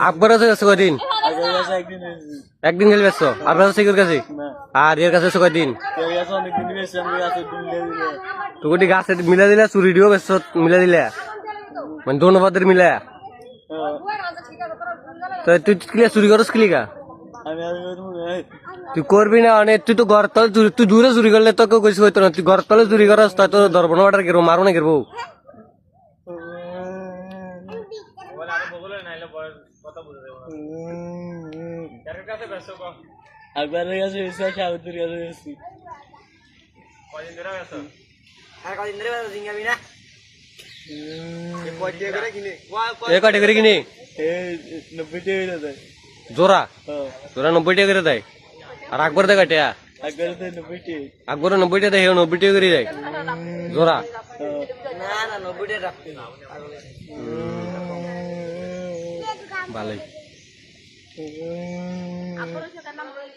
আকবর আছে কয়দিন? আগের কাছে একদিন একদিন খেলে ব্যস্ত আর শিখের কাছে না আর এর কাছে কয়দিন? এর কাছে অনেকদিন বেশি আমি গাছে দিলে দিলে তো কোটি গাছে মিলা দিলা চুরি দিও ব্যস্ত মিলা দিলা মানে ধন্যবাদের মিলা তো তুই ক্লিয়ার চুরি করস ক্লিকা আমি আর তুই করবি না মানে তুই তো ঘর তলে তুই দূরে চুরি করলে তোকে কইস হইতো না তুই ঘর তলে চুরি করস তাই তো ধরবো না অর্ডার করবো মারো না করবো আগের কাছে এসে শাহুদের কাছে এসেছি এ কয়টা করে কিনে 90 টাকা হয়ে যায় জোড়া জোড়া 90 টাকা করে দেয় আর আকবর দেয় কয়টা আগের তো 90 টাকা আকবর 90 টাকা দেয় 90 টাকা করে দেয় জোড়া না না 90 টাকা রাখতে ভালোই